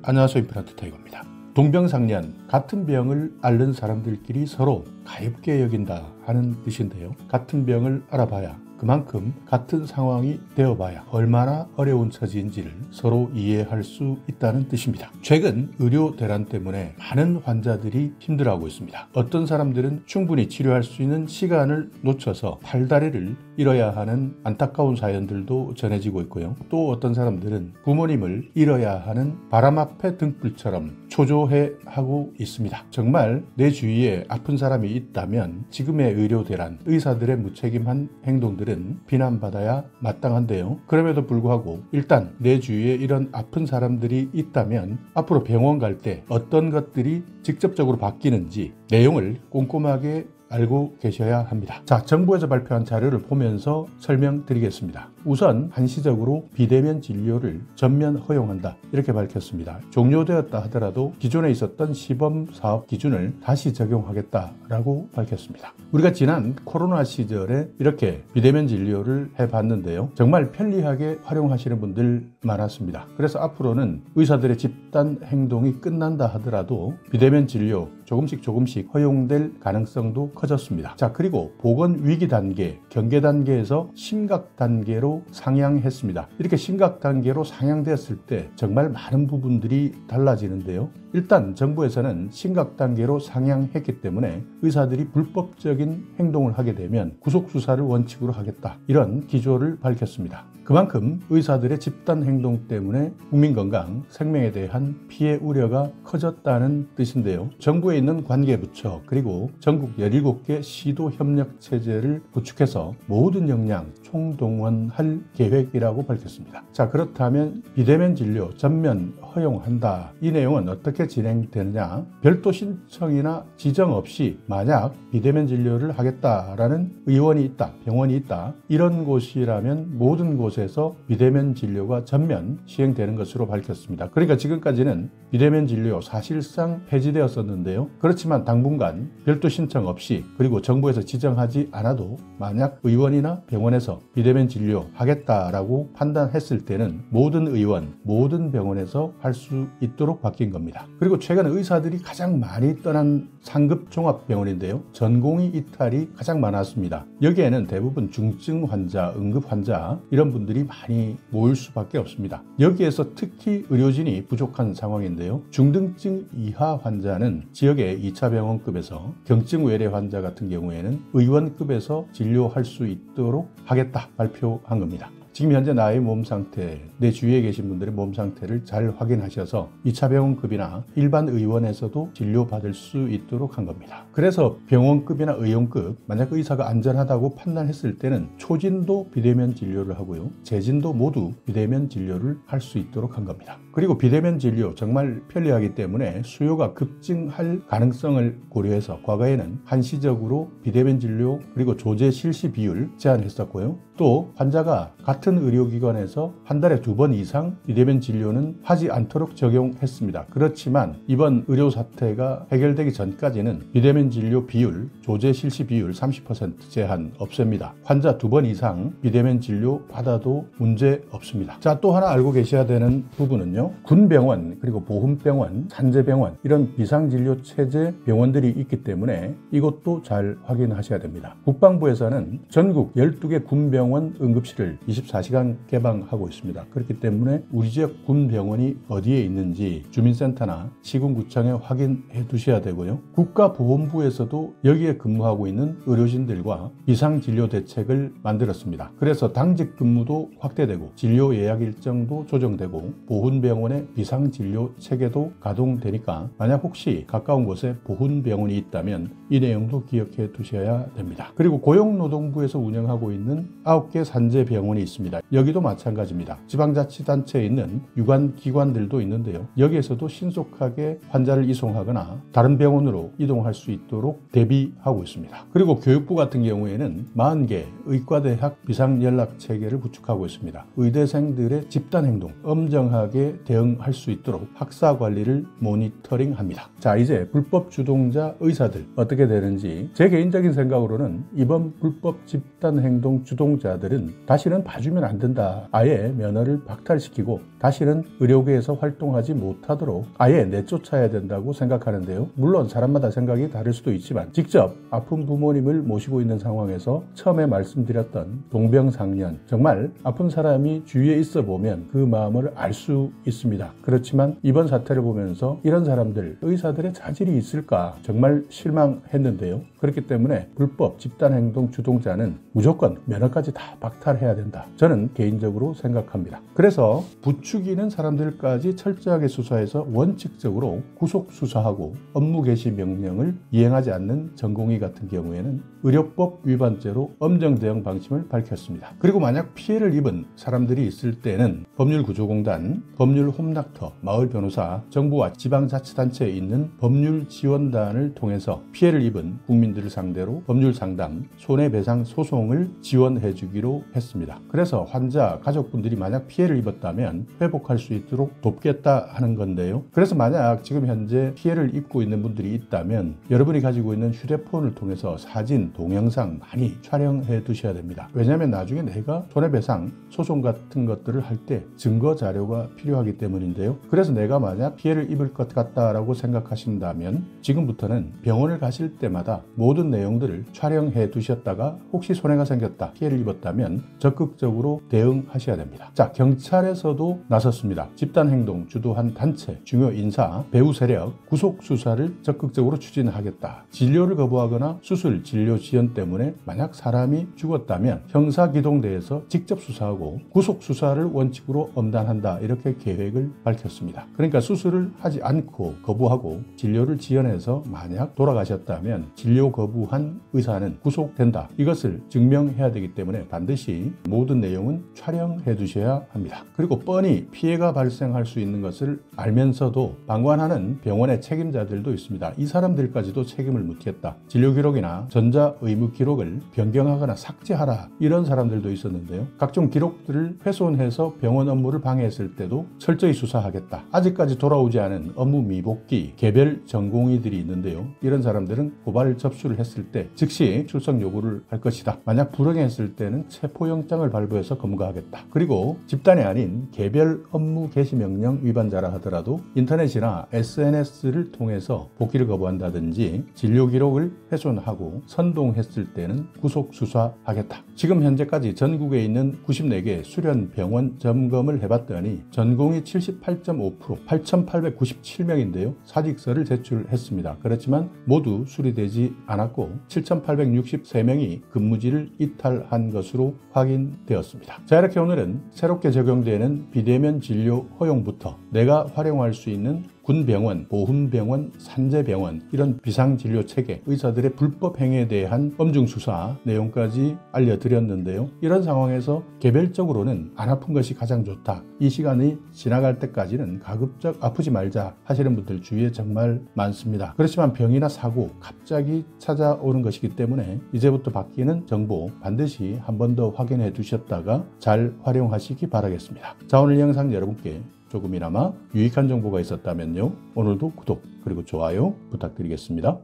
안녕하세요. 임플란트 타이거입니다. 동병상련, 같은 병을 앓는 사람들끼리 서로 가엾게 여긴다 하는 뜻인데요. 같은 병을 알아봐야 그만큼 같은 상황이 되어봐야 얼마나 어려운 처지인지를 서로 이해할 수 있다는 뜻입니다. 최근 의료 대란 때문에 많은 환자들이 힘들어하고 있습니다. 어떤 사람들은 충분히 치료할 수 있는 시간을 놓쳐서 팔다리를 잃어야 하는 안타까운 사연들도 전해지고 있고요. 또 어떤 사람들은 부모님을 잃어야 하는 바람 앞에 등불처럼 초조해하고 있습니다. 정말 내 주위에 아픈 사람이 있다면 지금의 의료 대란, 의사들의 무책임한 행동들은 비난받아야 마땅한데요. 그럼에도 불구하고 일단 내 주위에 이런 아픈 사람들이 있다면 앞으로 병원 갈 때 어떤 것들이 직접적으로 바뀌는지 내용을 꼼꼼하게 알고 계셔야 합니다. 자, 정부에서 발표한 자료를 보면서 설명드리겠습니다. 우선 한시적으로 비대면 진료를 전면 허용한다 이렇게 밝혔습니다. 종료되었다 하더라도 기존에 있었던 시범 사업 기준을 다시 적용하겠다라고 밝혔습니다. 우리가 지난 코로나 시절에 이렇게 비대면 진료를 해봤는데요. 정말 편리하게 활용하시는 분들 많았습니다. 그래서 앞으로는 의사들의 집단 행동이 끝난다 하더라도 비대면 진료 조금씩 허용될 가능성도 커졌습니다. 자, 그리고 보건 위기 단계, 경계 단계에서 심각 단계로 상향했습니다. 이렇게 심각 단계로 상향됐을 때 정말 많은 부분들이 달라지는데요. 일단 정부에서는 심각 단계로 상향했기 때문에 의사들이 불법적인 행동을 하게 되면 구속 수사를 원칙으로 하겠다. 이런 기조를 밝혔습니다. 그만큼 의사들의 집단 행동 때문에 국민 건강, 생명에 대한 피해 우려가 커졌다는 뜻인데요. 정부에 있는 관계부처 그리고 전국 17개 시도 협력 체제를 구축해서 모든 역량 총동원할 계획이라고 밝혔습니다. 자, 그렇다면 비대면 진료 전면 허용한다. 이 내용은 어떻게 진행되느냐? 별도 신청이나 지정 없이 만약 비대면 진료를 하겠다라는 의원이 있다, 병원이 있다. 이런 곳이라면 모든 곳에서 비대면 진료가 전면 시행되는 것으로 밝혔습니다. 그러니까 지금까지는 비대면 진료 사실상 폐지되었었는데요. 그렇지만 당분간 별도 신청 없이 그리고 정부에서 지정하지 않아도 만약 의원이나 병원에서 비대면 진료 하겠다라고 판단했을 때는 모든 의원, 모든 병원에서 할 수 있도록 바뀐 겁니다. 그리고 최근 의사들이 가장 많이 떠난 상급 종합병원인데요. 전공의 이탈이 가장 많았습니다. 여기에는 대부분 중증 환자, 응급 환자 이런 분들이 많이 모일 수밖에 없습니다. 여기에서 특히 의료진이 부족한 상황인데요. 중등증 이하 환자는 지역의 2차 병원급에서 경증 외래 환자 같은 경우에는 의원급에서 진료할 수 있도록 하겠다 발표한 겁니다. 지금 현재 나의 몸 상태, 내 주위에 계신 분들의 몸 상태를 잘 확인하셔서 2차 병원급이나 일반 의원에서도 진료받을 수 있도록 한 겁니다. 그래서 병원급이나 의원급, 만약 의사가 안전하다고 판단했을 때는 초진도 비대면 진료를 하고요. 재진도 모두 비대면 진료를 할 수 있도록 한 겁니다. 그리고 비대면 진료 정말 편리하기 때문에 수요가 급증할 가능성을 고려해서 과거에는 한시적으로 비대면 진료 그리고 조제 실시 비율 제한했었고요. 또 환자가 같은 의료기관에서 한 달에 2번 이상 비대면 진료는 하지 않도록 적용했습니다. 그렇지만 이번 의료 사태가 해결되기 전까지는 비대면 진료 비율, 조제 실시 비율 30% 제한 없앱니다. 환자 2번 이상 비대면 진료 받아도 문제 없습니다. 자, 또 하나 알고 계셔야 되는 부분은요. 군병원 그리고 보훈병원, 산재병원 이런 비상진료 체제 병원들이 있기 때문에 이것도 잘 확인하셔야 됩니다. 국방부에서는 전국 12개 군병원 응급실을 24시간 개방하고 있습니다. 그렇기 때문에 우리 지역 군병원이 어디에 있는지 주민센터나 시군구청에 확인해 두셔야 되고요. 국가보건부에서도 여기에 근무하고 있는 의료진들과 비상진료 대책을 만들었습니다. 그래서 당직 근무도 확대되고 진료 예약 일정도 조정되고 보훈병원의 비상진료 체계도 가동되니까 만약 혹시 가까운 곳에 보훈병원이 있다면 이 내용도 기억해 두셔야 됩니다. 그리고 고용노동부에서 운영하고 있는 9개 산재병원이 있습니다. 여기도 마찬가지입니다. 지방자치단체에 있는 유관기관들도 있는데요. 여기에서도 신속하게 환자를 이송하거나 다른 병원으로 이동할 수 있도록 대비하고 있습니다. 그리고 교육부 같은 경우에는 40개 의과대학 비상연락체계를 구축하고 있습니다. 의대생들의 집단행동 엄정하게 대응할 수 있도록 학사 관리를 모니터링합니다. 자, 이제 불법 주동자 의사들 어떻게 되는지 제 개인적인 생각으로는 이번 불법 집단행동 주동자들은 다시는 봐주면 안 된다. 아예 면허를 박탈시키고 다시는 의료계에서 활동하지 못하도록 아예 내쫓아야 된다고 생각하는데요. 물론 사람마다 생각이 다를 수도 있지만 직접 아픈 부모님을 모시고 있는 상황에서 처음에 말씀드렸던 동병상련, 정말 아픈 사람이 주위에 있어 보면 그 마음을 알 수 있습니다. 그렇지만 이번 사태를 보면서 이런 사람들, 의사들의 자질이 있을까 정말 실망했는데요. 그렇기 때문에 불법 집단행동 주동자는 무조건 면허까지 다 박탈해야 된다. 저는 개인적으로 생각합니다. 그래서 부추기는 사람들까지 철저하게 수사해서 원칙적으로 구속 수사하고 업무 개시 명령을 이행하지 않는 전공의 같은 경우에는 의료법 위반죄로 엄정 대응 방침을 밝혔습니다. 그리고 만약 피해를 입은 사람들이 있을 때는 법률구조공단, 법률홈락터, 마을변호사, 정부와 지방자치단체에 있는 법률지원단을 통해서 피해를 입은 국민들을 상대로 법률상담, 손해배상 소송을 지원해주기로 했습니다. 그래서 환자, 가족분들이 만약 피해를 입었다면 회복할 수 있도록 돕겠다 하는 건데요. 그래서 만약 지금 현재 피해를 입고 있는 분들이 있다면 여러분이 가지고 있는 휴대폰을 통해서 사진, 동영상 많이 촬영해 두셔야 됩니다. 왜냐하면 나중에 내가 손해배상 소송 같은 것들을 할 때 증거 자료가 필요하기 때문인데요. 그래서 내가 만약 피해를 입을 것 같다라고 생각하신다면 지금부터는 병원을 가실 때마다 모든 내용들을 촬영해 두셨다가 혹시 손해가 생겼다, 피해를 입었다면 적극적으로 대응하셔야 됩니다. 자, 경찰에서도 나섰습니다. 집단행동 주도한 단체, 중요 인사, 배후 세력 구속 수사를 적극적으로 추진하겠다. 진료를 거부하거나 수술, 진료 지연 때문에 만약 사람이 죽었다면 형사기동대에서 직접 수사하고 구속 수사를 원칙으로 엄단한다. 이렇게 계획을 밝혔습니다. 그러니까 수술을 하지 않고 거부하고 진료를 지연해서 만약 돌아가셨다면 진료 거부한 의사는 구속된다. 이것을 증명해야 되기 때문에 반드시 모든 내용은 촬영해 두셔야 합니다. 그리고 뻔히 피해가 발생할 수 있는 것을 알면서도 방관하는 병원의 책임자들도 있습니다. 이 사람들까지도 책임을 묻겠다. 진료 기록이나 전자 의무 기록을 변경하거나 삭제하라. 이런 사람들도 있었는데요. 각종 기록들을 훼손해서 병원 업무를 방해했을 때도 철저히 수사하겠다. 아직까지 돌아오지 않은 업무 미복귀, 개별 전공의들이 있는데요. 이런 사람들은 고발 접수를 했을 때 즉시 출석 요구를 할 것이다. 만약 불응했을 때는 체포영장을 발부해서 검거하겠다. 그리고 집단이 아닌 개별 업무 개시 명령 위반자라 하더라도 인터넷이나 SNS를 통해서 복귀를 거부한다든지 진료 기록을 훼손하고 선동했을 때는 구속 수사하겠다. 지금 현재까지 전국에 있는 94개 수련 병원 점검을 해봤더니 전공이 78.5%, 8,897명인데요. 사직서를 제출했습니다. 그렇지만 모두 수리되지 않았고 7,863명이 근무지를 이탈한 것으로 확인되었습니다. 자, 이렇게 오늘은 새롭게 적용되는 비대면 진료 허용부터 내가 활용할 수 있는 군병원, 보훈병원, 산재병원 이런 비상진료체계, 의사들의 불법 행위에 대한 엄중수사 내용까지 알려드렸는데요. 이런 상황에서 개별적으로는 안 아픈 것이 가장 좋다. 이 시간이 지나갈 때까지는 가급적 아프지 말자 하시는 분들 주위에 정말 많습니다. 그렇지만 병이나 사고 갑자기 찾아오는 것이기 때문에 이제부터 바뀌는 정보 반드시 한 번 더 확인해 두셨다가 잘 활용하시기 바라겠습니다. 자, 오늘 영상 여러분께 조금이나마 유익한 정보가 있었다면요. 오늘도 구독 그리고 좋아요 부탁드리겠습니다.